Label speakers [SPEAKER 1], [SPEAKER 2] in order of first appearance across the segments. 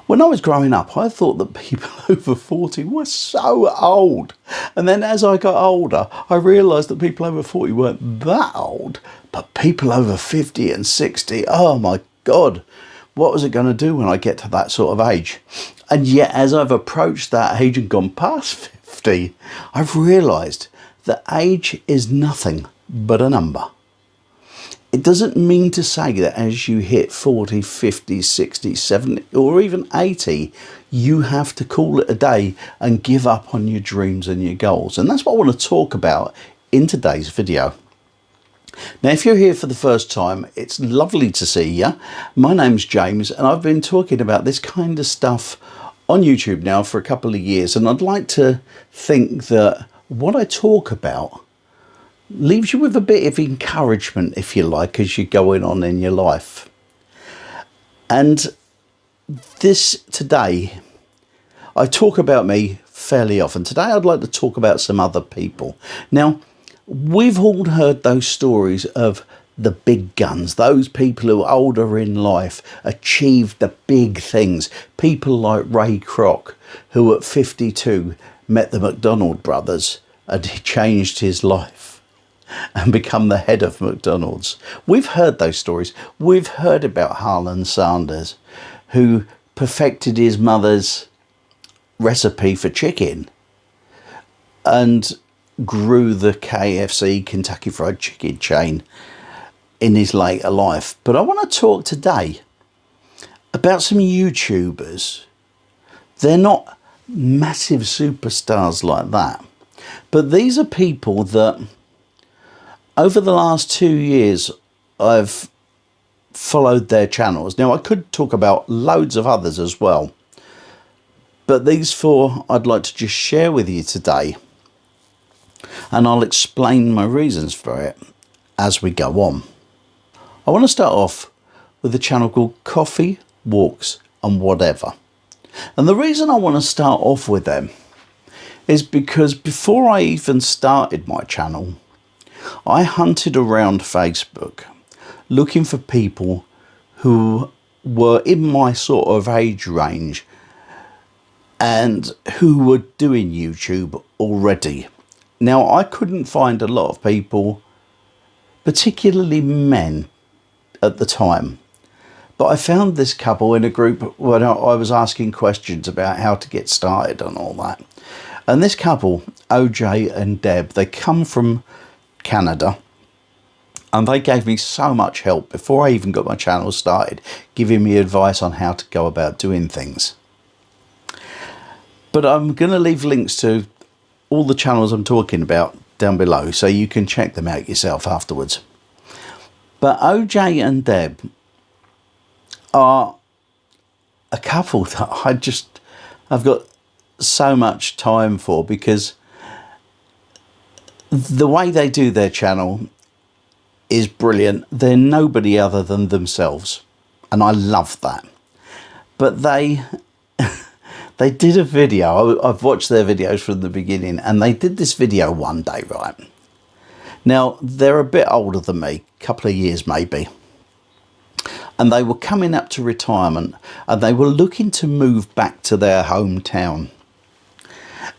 [SPEAKER 1] When I was growing up, I thought that people over 40 were so old. And then as I got older, I realised that people over 40 weren't that old. But people over 50 and 60, oh my God, what was it going to do when I get to that sort of age? And yet, as I've approached that age and gone past 50, I've realised that age is nothing but a number. It doesn't mean to say that as you hit 40, 50, 60, 70 or even 80, you have to call it a day and give up on your dreams and your goals. And that's what I want to talk about in today's video. Now, if you're here for the first time, it's lovely to see you. My name's James, and I've been talking about this kind of stuff on YouTube now for a couple of years. And I'd like to think that what I talk about leaves you with a bit of encouragement, if you like, as you're going on in your life. And this today, I talk about me fairly often. Today I'd like to talk about some other people. Now, we've all heard those stories of the big guns, those people who are older in life, achieved the big things. People like Ray Kroc, who at 52 met the McDonald brothers and he changed his life and become the head of McDonald's. We've heard those stories. We've heard about Harlan Sanders, who perfected his mother's recipe for chicken and grew the KFC, Kentucky Fried Chicken chain, in his later life. But I want to talk today about some YouTubers. They're not massive superstars like that, but these are people that over the last 2 years, I've followed their channels. Now, I could talk about loads of others as well, but these four I'd like to just share with you today, and I'll explain my reasons for it as we go on. I want to start off with a channel called Coffee, Walks and Whatever. And the reason I want to start off with them is because before I even started my channel, I hunted around Facebook looking for people who were in my sort of age range and who were doing YouTube already. Now, I couldn't find a lot of people, particularly men at the time, but I found this couple in a group when I was asking questions about how to get started and all that. And this couple, OJ and Deb, they come from Canada, and they gave me so much help before I even got my channel started, giving me advice on how to go about doing things. But I'm going to leave links to all the channels I'm talking about down below, so you can check them out yourself afterwards. But OJ and Deb are a couple that I've got so much time for, because the way they do their channel is brilliant. They're nobody other than themselves, and I love that. But they did a video. I've watched their videos from the beginning, and they did this video one day, right? Now, they're a bit older than me, a couple of years maybe, and they were coming up to retirement, and they were looking to move back to their hometown,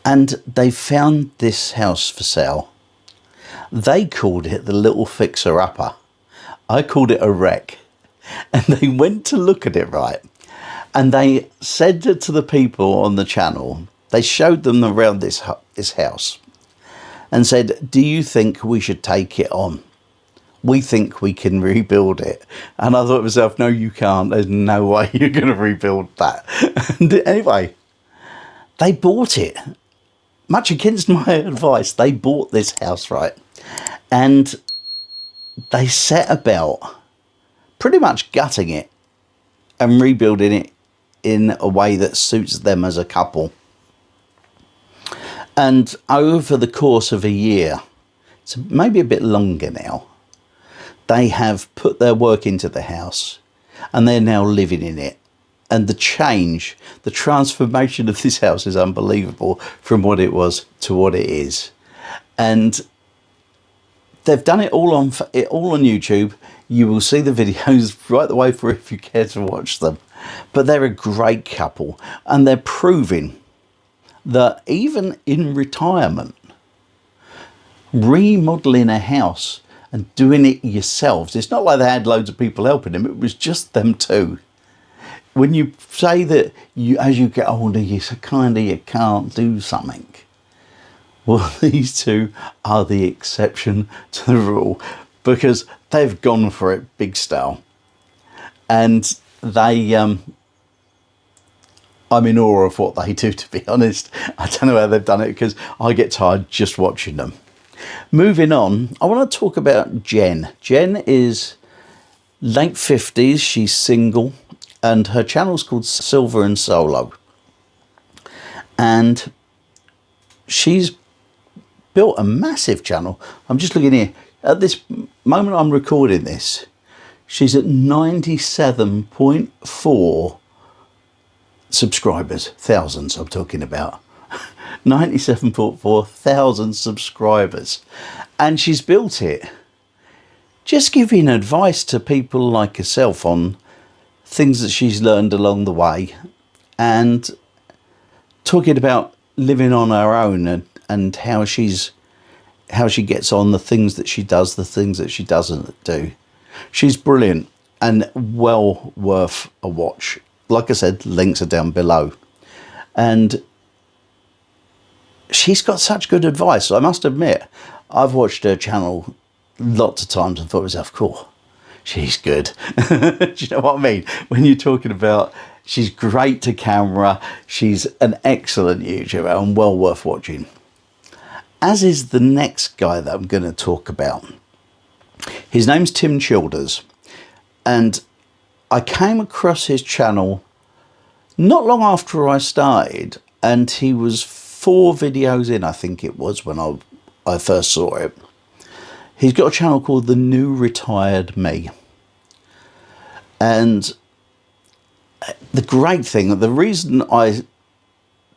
[SPEAKER 1] and they found this house for sale. They called it the Little Fixer Upper. I called it a wreck. And they went to look at it, right? And they said to the people on the channel, they showed them around this house and said, do you think we should take it on? We think we can rebuild it. And I thought to myself, no, you can't. There's no way you're going to rebuild that. And anyway, they bought it. Much against my advice, they bought this house, right? And they set about pretty much gutting it and rebuilding it in a way that suits them as a couple. And over the course of a year, so maybe a bit longer now, they have put their work into the house and they're now living in it. And the change, the transformation of this house is unbelievable from what it was to what it is. And they've done it all on YouTube. You will see the videos right the way through if you care to watch them. But they're a great couple, and they're proving that even in retirement, remodeling a house and doing it yourselves, it's not like they had loads of people helping them, it was just them two. When you say that you, as you get older, you can't do something, well, these two are the exception to the rule, because they've gone for it big style. And they, I'm in awe of what they do, to be honest. I don't know how they've done it, because I get tired just watching them. Moving on, I want to talk about Jen. Jen is late 50s, she's single, and her channel's called Silver and Solo. And she's built a massive channel. I'm just looking here. At this moment I'm recording this, she's at 97.4 subscribers. Thousands I'm talking about. 97.4 thousand subscribers. And she's built it just giving advice to people like herself on things that she's learned along the way, and talking about living on her own, and how she gets on, the things that she does, the things that she doesn't do. She's brilliant and well worth a watch. Like I said, links are down below. And she's got such good advice. I must admit, I've watched her channel lots of times and thought to myself, cool, she's good. Do you know what I mean? When you're talking about, she's great to camera, she's an excellent YouTuber and well worth watching. As is the next guy that I'm going to talk about. His name's Tim Childers, and I came across his channel not long after I started, and he was 4 videos in, I think it was, when I first saw it. He's got a channel called The New Retired Me. And the great thing, the reason I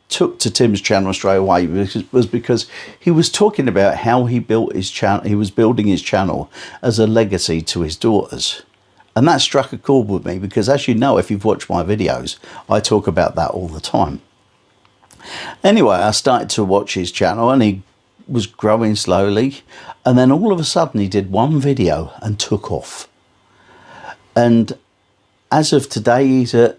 [SPEAKER 1] took to Tim's channel straight away was because he was talking about how he built his channel. He was building his channel as a legacy to his daughters. And that struck a chord with me, because as you know, if you've watched my videos, I talk about that all the time. Anyway, I started to watch his channel, and he was growing slowly, and then all of a sudden he did one video and took off. And as of today, he's at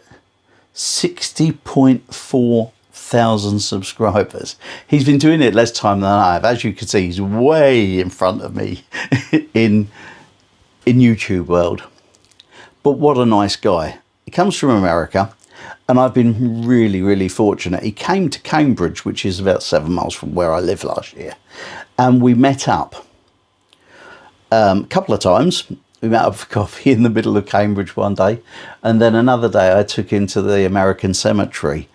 [SPEAKER 1] 60.4 thousand subscribers. He's been doing it less time than I have. As you can see, he's way in front of me in YouTube world. But what a nice guy. He comes from America, and I've been really fortunate. He came to Cambridge, which is about 7 miles from where I live, last year, and we met up a couple of times. We met up for coffee in the middle of Cambridge one day, and then another day I took him to the American cemetery,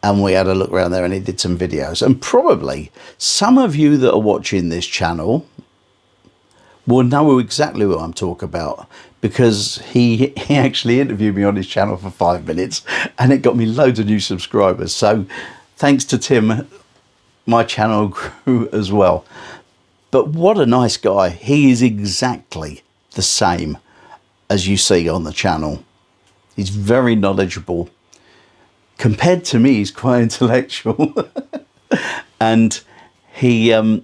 [SPEAKER 1] and we had a look around there, and he did some videos. And probably some of you that are watching this channel will know exactly what I'm talking about, because he actually interviewed me on his channel for 5 minutes, and it got me loads of new subscribers. So thanks to Tim, my channel grew as well. But what a nice guy. He is exactly the same as you see on the channel. He's very knowledgeable. Compared to me, he's quite intellectual. And he's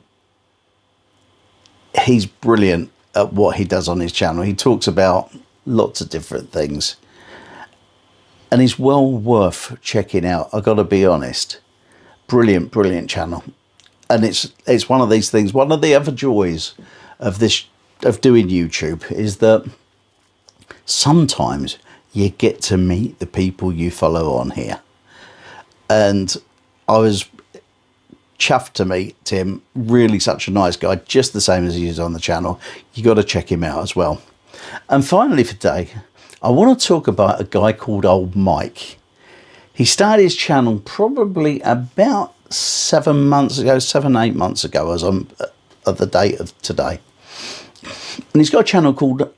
[SPEAKER 1] brilliant at what he does on his channel. He talks about lots of different things, and he's well worth checking out. I got to be honest, brilliant channel. And it's one of these things. One of the other joys of doing YouTube is that sometimes you get to meet the people you follow on here. And I was chuffed to meet Tim. Really such a nice guy, just the same as he is on the channel. You got to check him out as well. And finally for today, I want to talk about a guy called Old Mike. He started his channel probably about 7 months ago, 8 months ago, as I'm at the date of today. And he's got a channel called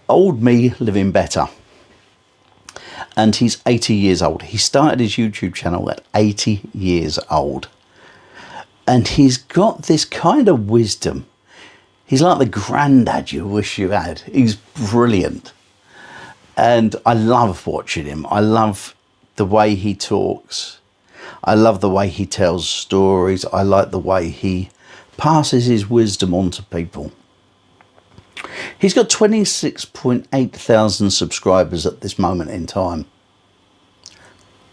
[SPEAKER 1] Old Me Living Better. And he's 80 years old. He started his YouTube channel at 80 years old. And he's got this kind of wisdom. He's like the granddad you wish you had. He's brilliant. And I love watching him. I love the way he talks. I love the way he tells stories. I like the way he passes his wisdom on to people. He's got 26.8 thousand subscribers at this moment in time.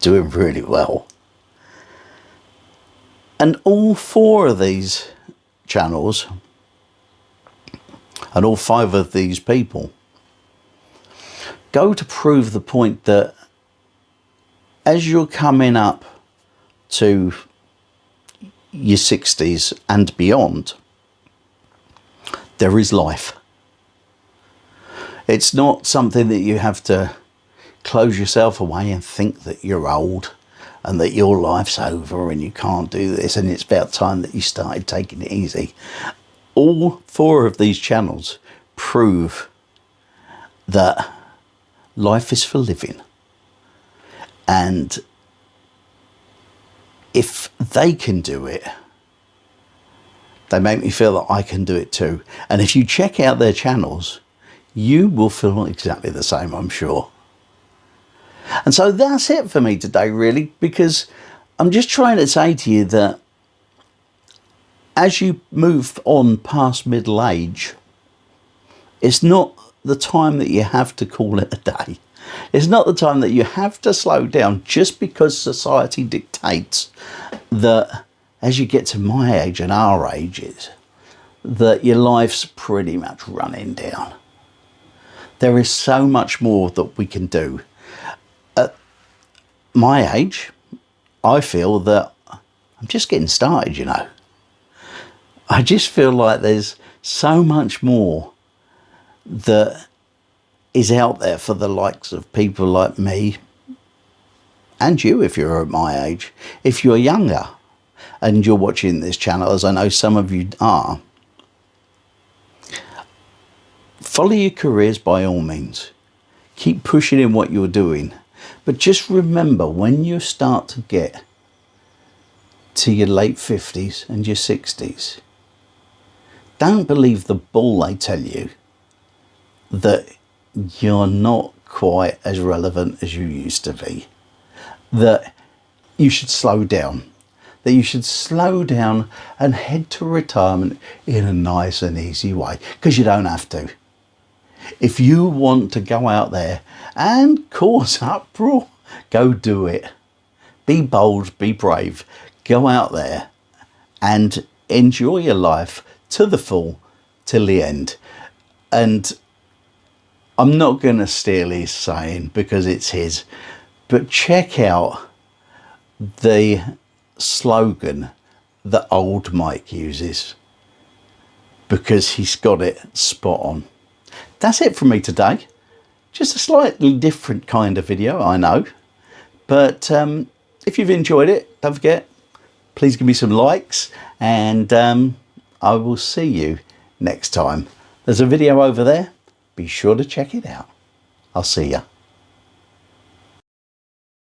[SPEAKER 1] Doing really well. And all 4 of these channels and all 5 of these people go to prove the point that as you're coming up to your 60s and beyond, there is life. It's not something that you have to close yourself away and think that you're old and that your life's over and you can't do this and it's about time that you started taking it easy. All 4 of these channels prove that life is for living. And if they can do it, they make me feel that I can do it too. And if you check out their channels, you will feel exactly the same, I'm sure. And so that's it for me today, really, because I'm just trying to say to you that as you move on past middle age, it's not the time that you have to call it a day. It's not the time that you have to slow down just because society dictates that as you get to my age and our ages, that your life's pretty much running down. There is so much more that we can do. At my age, I feel that I'm just getting started, you know. I just feel like there's so much more that is out there for the likes of people like me and you if you're at my age. If you're younger and you're watching this channel, as I know some of you are, follow your careers by all means. Keep pushing in what you're doing. But just remember, when you start to get to your late 50s and your 60s, don't believe the bull they tell you that you're not quite as relevant as you used to be. That you should slow down. That you should slow down and head to retirement in a nice and easy way. Because you don't have to. If you want to go out there and cause uproar, go do it. Be bold, be brave. Go out there and enjoy your life to the full, till the end. And I'm not going to steal his saying because it's his, but check out the slogan that old Mike uses, because he's got it spot on. That's it from me today. Just a slightly different kind of video, I know. But if you've enjoyed it, don't forget, please give me some likes, and I will see you next time. There's a video over there. Be sure to check it out. I'll see ya.